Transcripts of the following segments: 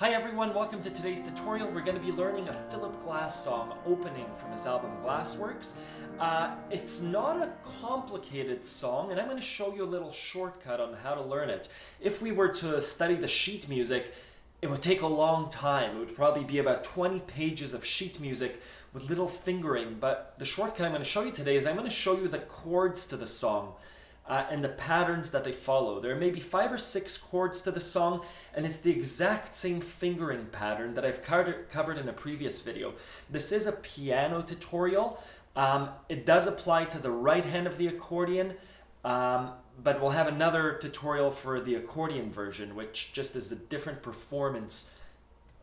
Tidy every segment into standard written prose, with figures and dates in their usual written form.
Hi everyone, welcome to today's tutorial. We're going to be learning a Philip Glass song, Opening, from his album Glassworks. It's not a complicated song, and I'm going to show you a little shortcut on how to learn it. If we were to study the sheet music, it would take a long time. It would probably be about 20 pages of sheet music with little fingering, but the shortcut I'm going to show you today is I'm going to show you the chords to the song. And the patterns that they follow. There may be 5 or 6 chords to the song, and it's the exact same fingering pattern that I've covered in a previous video. This is a piano tutorial. It does apply to the right hand of the accordion, but we'll have another tutorial for the accordion version, which just is a different performance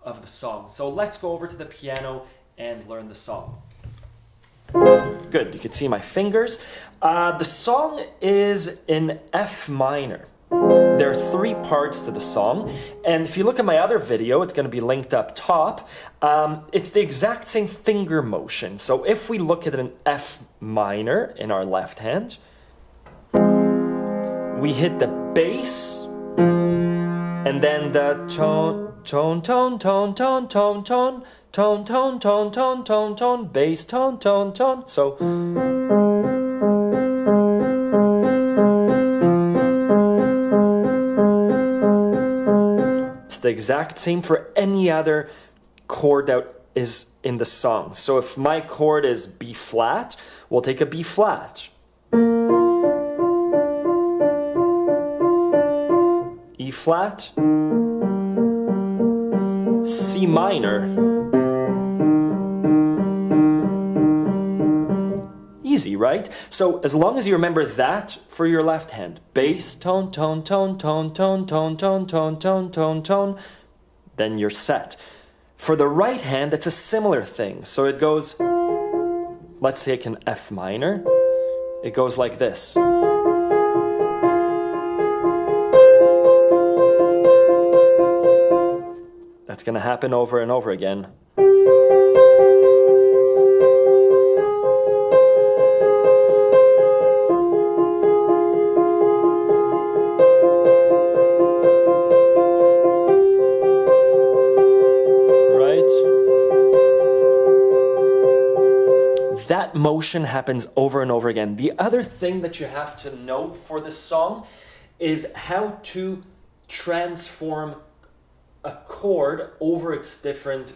of the song. So let's go over to the piano and learn the song. Good, you can see my fingers. The song is in F minor. There are 3 parts to the song, and if you look at my other video, it's going to be linked up top. It's the exact same finger motion. So if we look at an F minor in our left hand, we hit the bass, and then the tone, tone, tone, tone, tone, tone, tone, tone, tone, tone, tone, tone, tone, bass, tone, tone, tone. So it's the exact same for any other chord that is in the song. So if my chord is B flat, we'll take a B flat. E flat, C minor. Easy, right? So as long as you remember that for your left hand, bass, tone, tone, tone, tone, tone, tone, tone, tone, tone, tone, tone, then you're set. For the right hand, it's a similar thing. So it goes, let's take an F minor. It goes like this. That's going to happen over and over again. That motion happens over and over again. The other thing that you have to know for this song is how to transform a chord over its different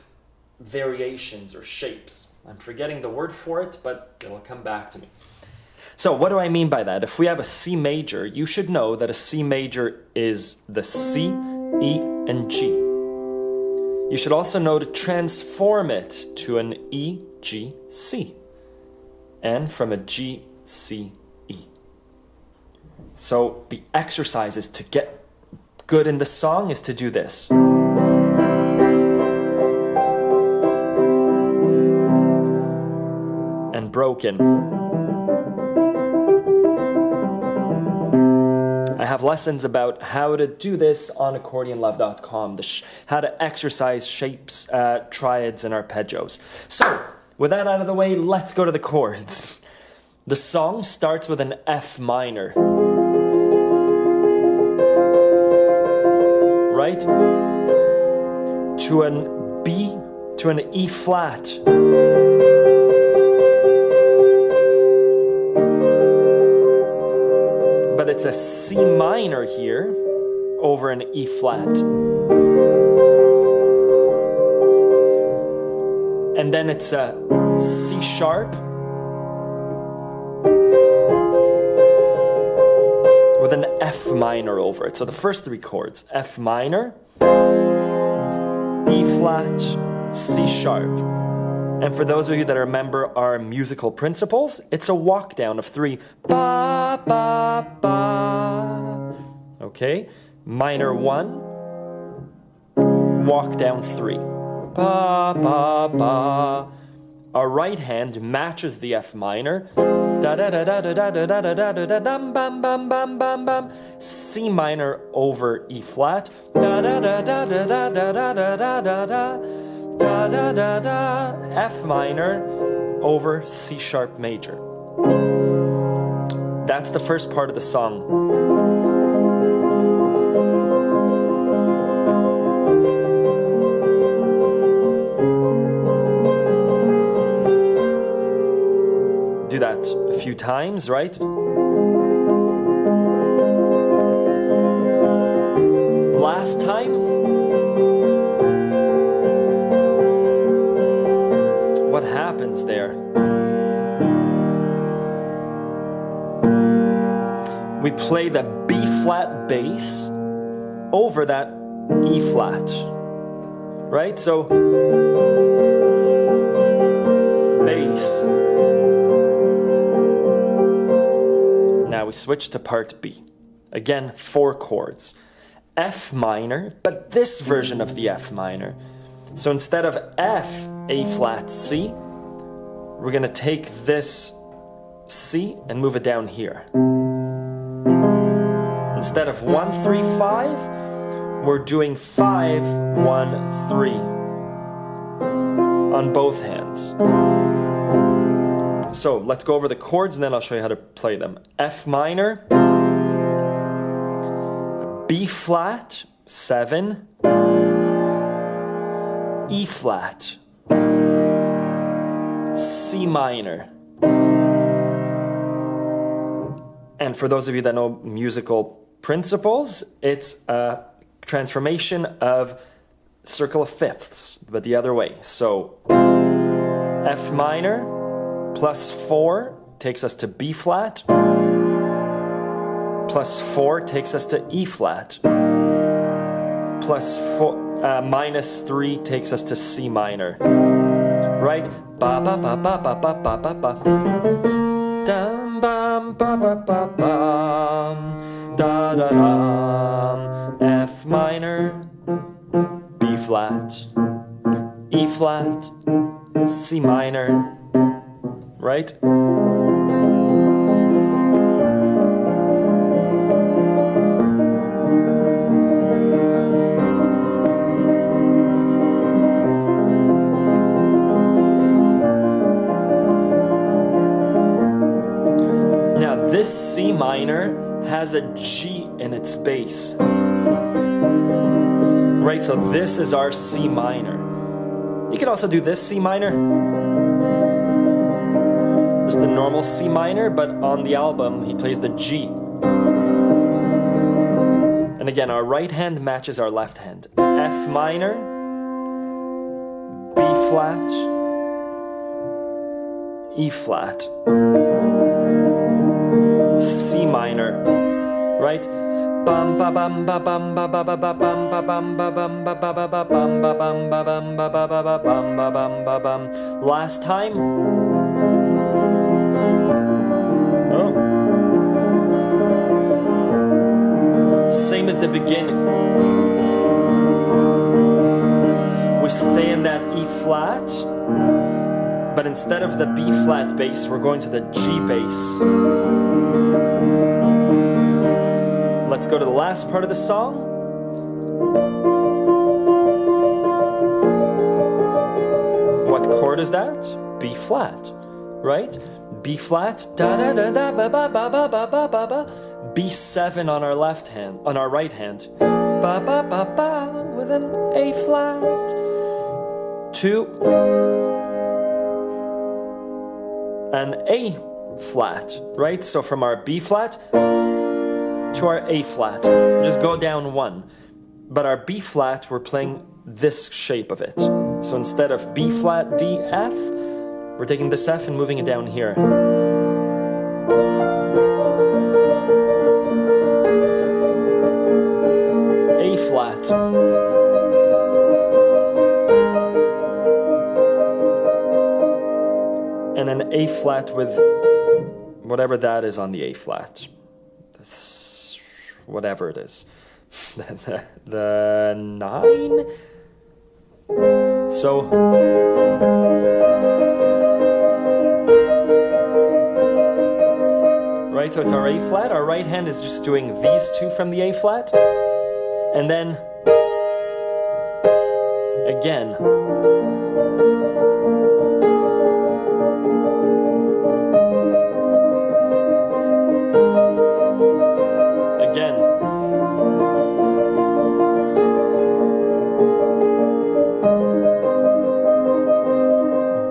variations or shapes. I'm forgetting the word for it, but it'll come back to me. So what do I mean by that? If we have a C major, you should know that a C major is the C, E, and G. You should also know to transform it to an E, G, C. And from a G, C, E. So the exercises to get good in the song is to do this. And broken. I have lessons about how to do this on AccordionLove.com, how to exercise shapes, triads, and arpeggios. So, with that out of the way, let's go to the chords. The song starts with an F minor. Right? To an B, to an E flat. But it's a C minor here over an E flat. And then it's a C sharp with an F minor over it. So the first 3 chords, F minor, E flat, C sharp. And for those of you that remember our musical principles, it's a walk down of 3. Ba, ba, ba. Okay? Minor 1, walk down 3. Ba, ba, ba. Our right hand matches the F minor. Da da da da da da da da da da da dum bam bam bam bam bam. C minor over E flat. Da da da da da da da da da da da da da da da da. F minor over C sharp major. That's the first part of the song. few times, right? Last time. What happens there? We play the B flat bass over that E flat, right? So, bass. Now we switch to part B. Again, 4 chords. F minor, but this version of the F minor. So instead of F, A flat, C, we're gonna take this C and move it down here. Instead of 1, 3, 5, we're doing 5, 1, 3 on both hands. So let's go over the chords and then I'll show you how to play them. F minor, B flat, 7, E flat, C minor. And for those of you that know musical principles, it's a transformation of circle of fifths, but the other way. So F minor plus 4 takes us to B flat, plus 4 takes us to E flat, plus 4, minus 3 takes us to C minor, right? Ba ba ba ba ba ba ba ba ba. Dum bum ba ba ba bum. Da da da. F minor, B flat, E flat, C minor, right? Now this C minor has a G in its bass. Right, so this is our C minor. You can also do this C minor. Just the normal C minor, but on the album he plays the G. And again, our right hand matches our left hand. F minor, B flat, E flat, C minor, right? Bum ba bum ba bum ba ba ba ba bum ba bum ba bum ba ba ba ba bum ba bum ba bum ba ba ba ba bum ba bum ba bum. Last time. Oh. Same as the beginning. We stay in that E flat, but instead of the B flat bass, we're going to the G bass. Let's go to the last part of the song. What chord is that? B flat, right? B flat, da da da da ba ba ba ba ba ba ba ba. B7 on our left hand, on our right hand. Ba ba ba ba with an A flat. 2. An A flat, right? So from our B flat to our A flat, just go down 1. But our B flat, we're playing this shape of it. So instead of B flat, D, F, we're taking this F and moving it down here. A flat. And an A flat with whatever that is on the A flat. Whatever it is. the 9? So right, so it's our A flat. Our right hand is just doing these 2 from the A flat. And then again.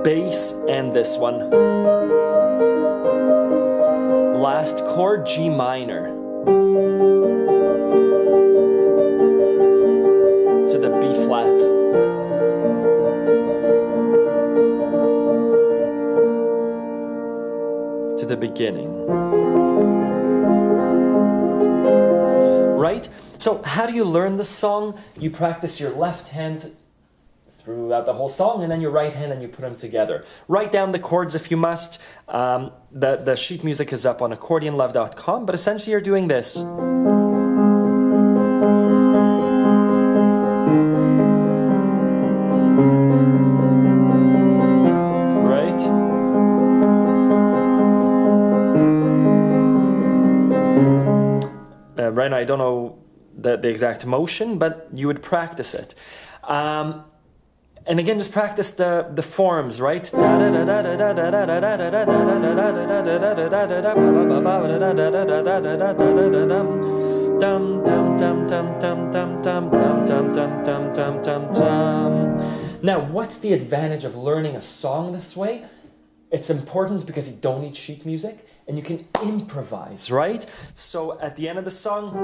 Bass and this one. last chord, G minor, to the B flat. To the beginning. Right? So how do you learn the song? You practice your left hand throughout the whole song, and then your right hand, and you put them together. Write down the chords if you must. The sheet music is up on accordionlove.com, but essentially you're doing this. Right? Right now I don't know the exact motion, but you would practice it. And again, just practice the forms, right? Now, what's the advantage of learning a song this way? It's important because you don't need sheet music and you can improvise, right? So at the end of the song,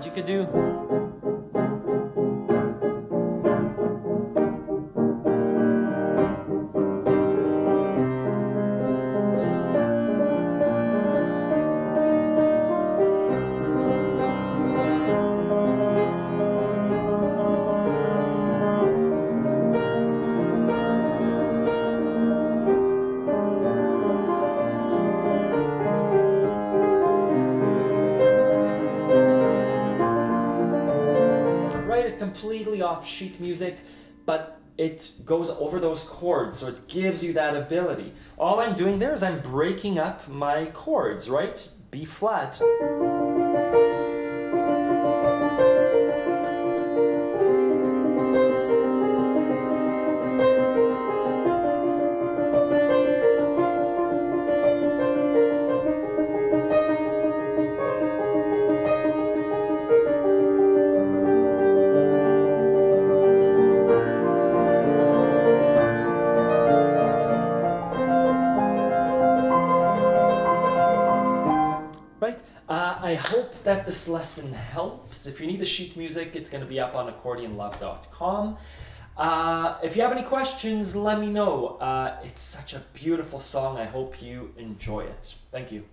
you could do. Is completely off sheet music, but it goes over those chords, so it gives you that ability. All I'm doing there is I'm breaking up my chords, right? B flat. I hope that this lesson helps. If you need the sheet music, it's going to be up on accordionlove.com. If you have any questions, let me know. It's such a beautiful song. I hope you enjoy it. Thank you.